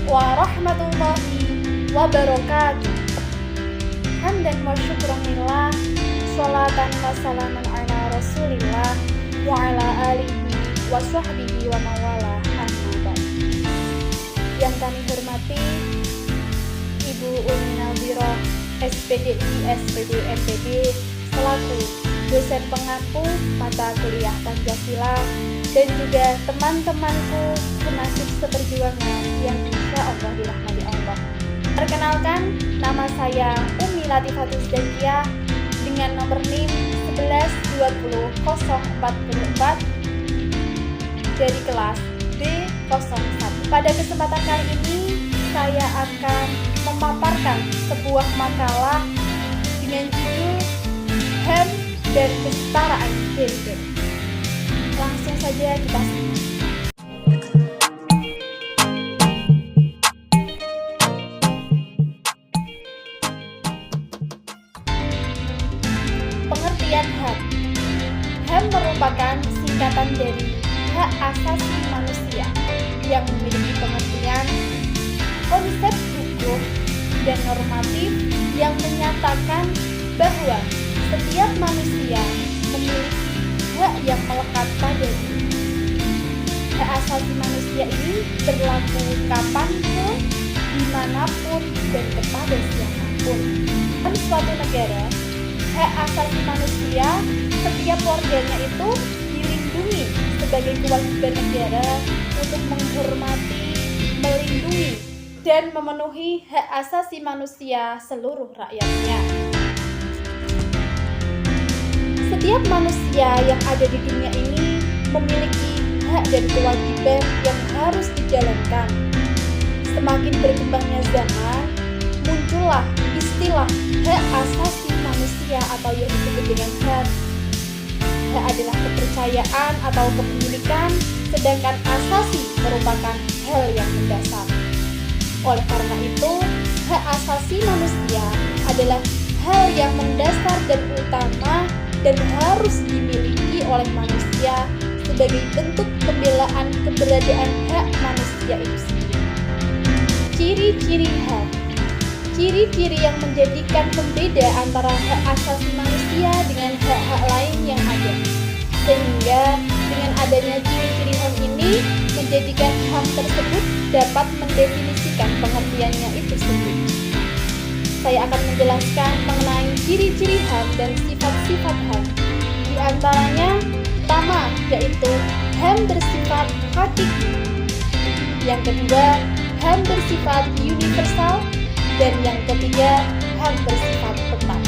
warahmatullahi wabarakatuh. Hamdan wa syukran lillah, sholatan wa salaman ala rasulillah wa ala alihi wa sahbihi wa mawalah, amma ba'd. Yang kami hormati Ibu Umi Nadhirah, SPDI, SPD, MPD, selaku dosen pengaku mata kuliah Pancasila, dan juga teman-temanku penasib seperjuangan yang insya Allah dirahmati Allah. Perkenalkan, nama saya Umi Latifatus Zakiah dengan nomor NIM 1120.044 dari kelas D01. Pada kesempatan kali ini, saya akan memaparkan sebuah makalah dengan judul HAM dan Kesetaraan Gender. Langsung saja kita simak. Pengertian HAM. HAM merupakan singkatan dari hak asasi manusia yang memiliki pengertian, konsep hukum, dan normatif yang menyatakan bahwa setiap manusia memiliki hak yang melekat padanya. Hak asasi manusia ini berlaku kapanpun, dimanapun, dan kepada siapapun. Dalam suatu negara, hak asasi manusia setiap warganya itu dilindungi sebagai kewajiban negara untuk menghormati, melindungi, dan memenuhi hak asasi manusia seluruh rakyatnya. Setiap manusia yang ada di dunia ini memiliki hak dan kewajiban yang harus dijalankan. Semakin berkembangnya zaman, muncullah istilah hak asasi manusia atau yang disebut dengan HAM. Hak adalah kepercayaan atau kepemilikan, sedangkan asasi merupakan hal yang mendasar. Oleh karena itu, hak asasi manusia adalah hal yang mendasar dan utama dan harus dimiliki oleh manusia sebagai bentuk pembelaan keberadaan hak manusia itu sendiri. Ciri-ciri HAM. Ciri-ciri yang menjadikan pembeda antara hak asasi manusia dengan hak-hak lain yang ada. Sehingga dengan adanya ciri-ciri HAM ini menjadikan HAM tersebut dapat mendefinisikan pengertiannya itu sendiri. Saya akan menjelaskan mengenai ciri-ciri HAM dan sifat-sifat HAM. Di antaranya, pertama yaitu HAM bersifat hakiki. Yang kedua, HAM bersifat universal. Dan yang ketiga, HAM bersifat tetap.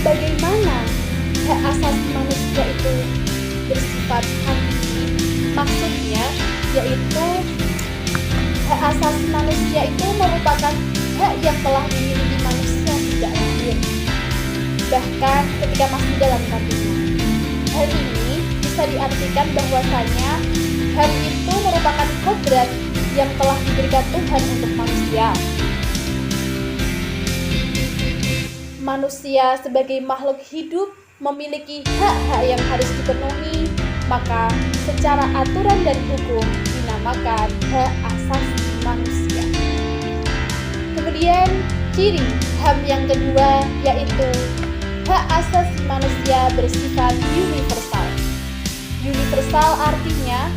Bagaimana hak asasi manusia itu bersifat hakiki? Maksudnya, yaitu hak asasi manusia itu merupakan hak yang telah dimiliki manusia sejak lahir, bahkan ketika masih dalam kandungan. Hal ini bisa diartikan bahwasanya HAM itu merupakan kodrat yang telah diberikan Tuhan untuk manusia. Manusia sebagai makhluk hidup memiliki hak-hak yang harus dipenuhi, maka secara aturan dan hukum dinamakan hak asasi manusia. Kemudian ciri HAM yang kedua yaitu hak asasi manusia bersifat universal. Universal artinya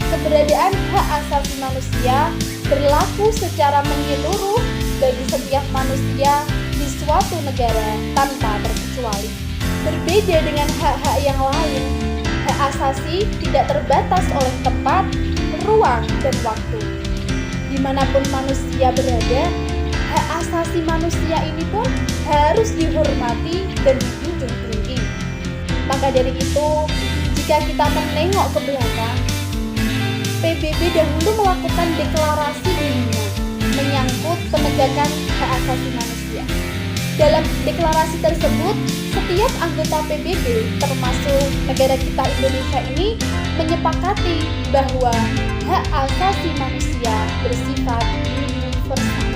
keberadaan hak asasi manusia berlaku secara menyeluruh bagi setiap manusia di suatu negara tanpa terkecuali. Berbeda dengan hak-hak yang lain, hak asasi tidak terbatas oleh tempat, ruang, dan waktu. Dimanapun manusia berada, hak asasi manusia ini pun harus dihormati dan dijunjung tinggi. Maka dari itu, jika kita menengok ke belakang, PBB dahulu melakukan deklarasi dunia menyangkut penegakan hak asasi manusia. Dalam deklarasi tersebut, setiap anggota PBB, termasuk negara kita Indonesia ini, menyepakati bahwa hak asasi manusia bersifat universal.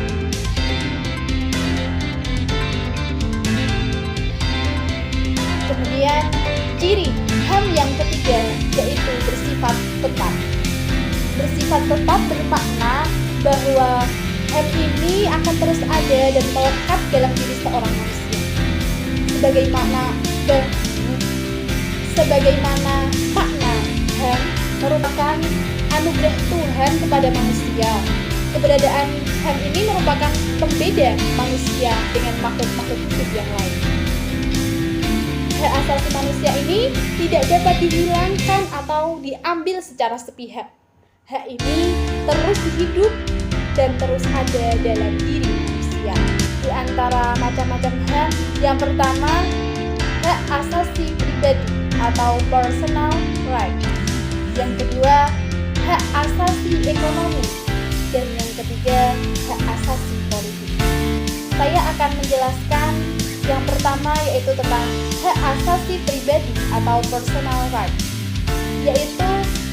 Kemudian, ciri HAM yang ketiga yaitu bersifat tetap. Bersifat tetap bermakna bahwa HAM ini akan terus ada dan melekat dalam diri seorang manusia. Sebagaimana makna HAM merupakan anugerah Tuhan kepada manusia. Keberadaan HAM ini merupakan pembeda manusia dengan makhluk-makhluk hidup yang lain. Hak asasi manusia ini tidak dapat dihilangkan atau diambil secara sepihak. Hak ini terus hidup dan terus ada dalam diri manusia. Di antara macam-macam hak, yang pertama, hak asasi pribadi atau personal right. Yang kedua, hak asasi ekonomi. Dan yang ketiga, hak asasi politik. Saya akan menjelaskan yang pertama, yaitu tentang hak asasi pribadi atau personal right, yaitu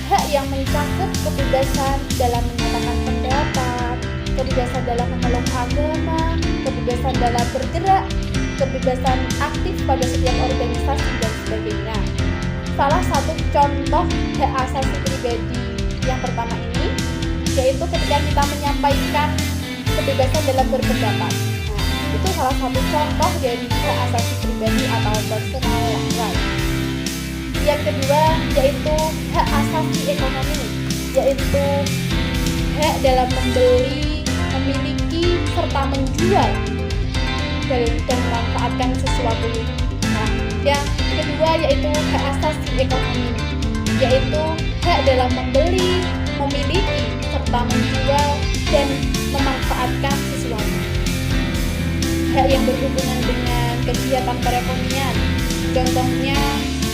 hak yang mencakup kebebasan dalam menyatakan pendapat, kebebasan dalam memeluk agama, kebebasan dalam bergerak, kebebasan aktif pada setiap organisasi, dan sebagainya. Salah satu contoh hak asasi pribadi yang pertama ini, yaitu ketika kita menyampaikan kebebasan dalam berpendapat. Itu salah satu contoh dari hak asasi pribadi atau personal right. Yang kedua, yaitu hak asasi ekonomi, yaitu hak dalam membeli, memiliki, serta menjual dan memanfaatkan sesuatu. Nah, yang kedua yaitu hak asasi ekonomi, yaitu hak dalam membeli, memiliki, serta menjual dan memanfaatkan sesuatu. Hak yang berhubungan dengan kegiatan perekonomian. Contohnya,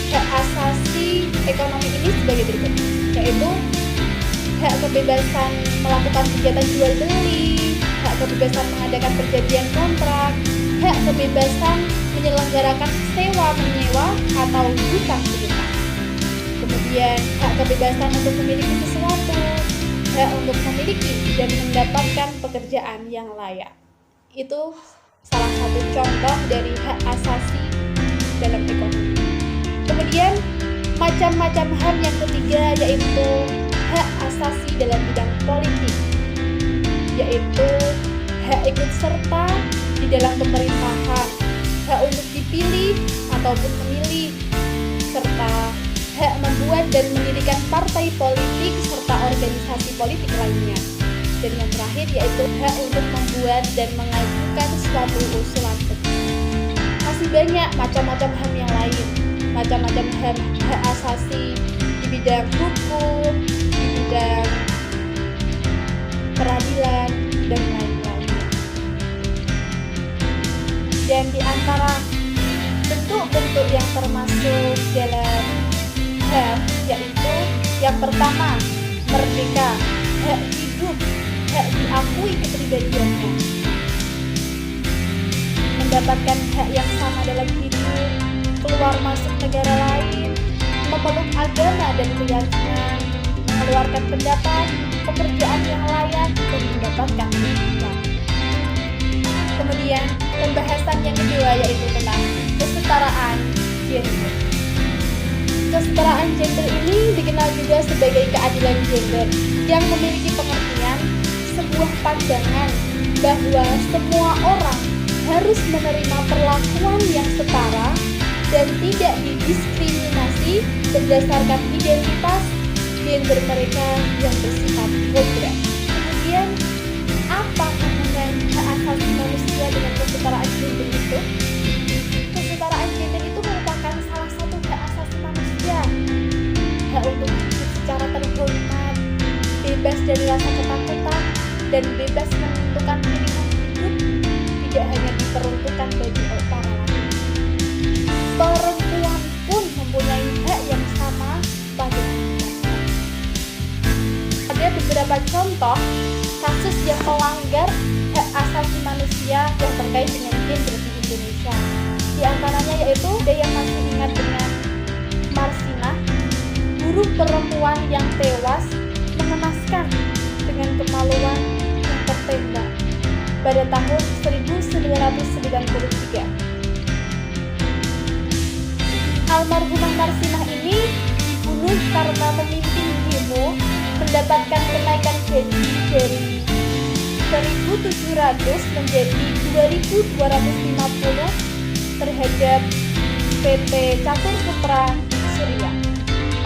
hak asasi ekonomi ini sebagai berikut, yaitu hak kebebasan melakukan kegiatan jual beli, hak kebebasan mengadakan perjanjian kontrak, hak kebebasan menyelenggarakan sewa menyewa atau hutang piutang. Kemudian hak kebebasan untuk memiliki sesuatu, hak untuk memiliki dan mendapatkan pekerjaan yang layak. Itu salah satu contoh dari hak asasi dalam ekonomi. Kemudian macam-macam HAM yang ketiga, yaitu hak asasi dalam bidang politik, yaitu hak ikut serta di dalam pemerintahan, hak untuk dipilih ataupun memilih, serta hak membuat dan mendirikan partai politik serta organisasi politik lainnya. Dan yang terakhir yaitu hak untuk membuat dan mengajukan suatu usulan petisi. Masih banyak macam-macam HAM yang lain, macam-macam HAM, hak asasi di bidang hukum, di bidang peradilan, dan lain-lainnya. Dan di antara bentuk-bentuk yang termasuk dalam HAM yaitu yang pertama, merdeka, hak hidup, hak diakui kepribadiannya, mendapatkan hak yang sama dalam hidup, keluar masuk negara lain, memeluk agama dan keyakinan, mengeluarkan pendapat, pekerjaan yang layak, dan mendapatkan pendidikan. Kemudian pembahasan yang kedua yaitu tentang kesetaraan gender. Kesetaraan gender ini dikenal juga sebagai keadilan gender, yang memiliki pengertian sebuah pandangan bahwa semua orang harus menerima perlakuan yang setara dan tidak didiskriminasi berdasarkan identitas gender mereka yang bersifat kodrat. Kemudian, apa hubungan hak asasi manusia dengan kesetaraan gender itu? Kesetaraan gender itu merupakan salah satu hak asasi manusia. Hak untuk hidup secara terhormat, bebas dari rasa ketakutan, dan bebas menentukan pilihan hidup tidak hanya diperuntukkan bagi para laki. Perempuan pun mempunyai hak yang sama pada laki-laki. Ada beberapa contoh kasus yang melanggar hak asasi manusia yang terkait dengan gender di Indonesia. Di antaranya yaitu ada yang masih ingat dengan Marsinah, buruh perempuan yang tewas mengenaskan dengan kemaluan yang tertembak pada tahun 1993. Almarhumah Marsinah ini dibunuh karena memimpin demo mendapatkan kenaikan gaji dari 1.700 menjadi 2.250 terhadap PT Catur Putra Surya.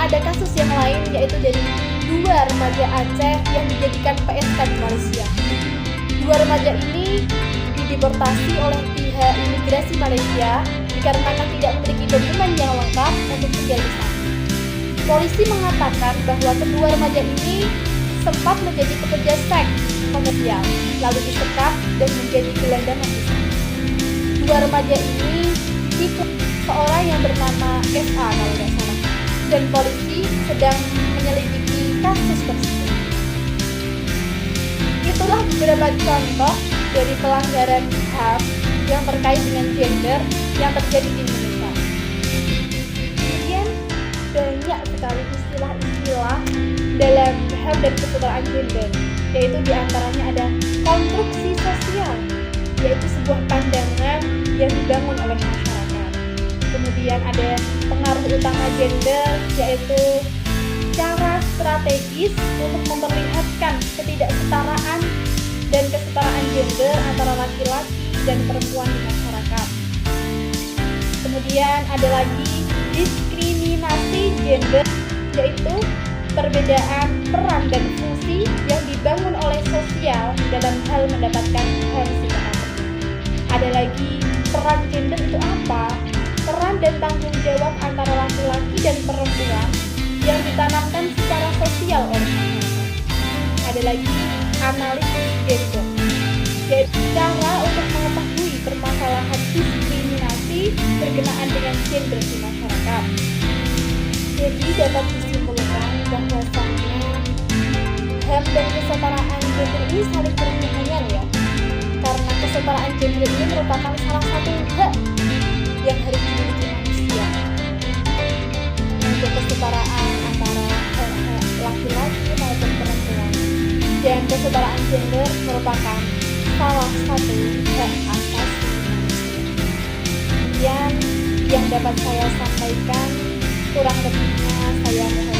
Ada kasus yang lain yaitu dari 2 remaja Aceh yang dijadikan PSK di Malaysia. 2 remaja ini dideportasi oleh pihak imigrasi Malaysia dikarenakan tidak memiliki dokumen yang lengkap untuk tinggal di sana. Polisi mengatakan bahwa kedua remaja ini sempat menjadi pekerja seks komersial, lalu disekap dan menjadi gelandangan di sana. 2 remaja ini diikuti seorang yang bernama SA kalau tidak salah, dan polisi sedang menyelidiki kasus tersebut. Itulah beberapa contoh dari pelanggaran HAM yang terkait dengan gender yang terjadi di Indonesia. Kemudian banyak sekali istilah-istilah dalam HAM dan kesetaraan gender, yaitu diantaranya ada konstruksi sosial, yaitu sebuah pandangan yang dibangun oleh masyarakat. Kemudian ada pengaruh utama gender, yaitu cara strategis untuk memperlihatkan ketidaksetaraan dan kesetaraan gender antara laki-laki dan perempuan di masyarakat. Kemudian ada lagi diskriminasi gender, yaitu perbedaan peran dan fungsi yang dibangun oleh sosial dalam hal mendapatkan hak secara. Ada lagi peran gender itu apa? Peran dan tanggung jawab antara laki-laki dan perempuan yang ditanamkan secara sosial oleh masyarakat. Ada lagi analisis gender, yaitu cara untuk mengetahui permasalahan diskriminasi berkenaan dengan gender di masyarakat. Jadi dapat disimpulkan bahwasannya HAM dan kesetaraan gender ini saling berhubungan ya, karena kesetaraan gender ini merupakan salah satu hak yang harus dimiliki manusia. Untuk kesetaraan antara laki-laki maupun perempuan, dan kesetaraan gender merupakan salah satu hak asasi manusia. Kemudian yang dapat saya sampaikan, kurang lebihnya saya mohon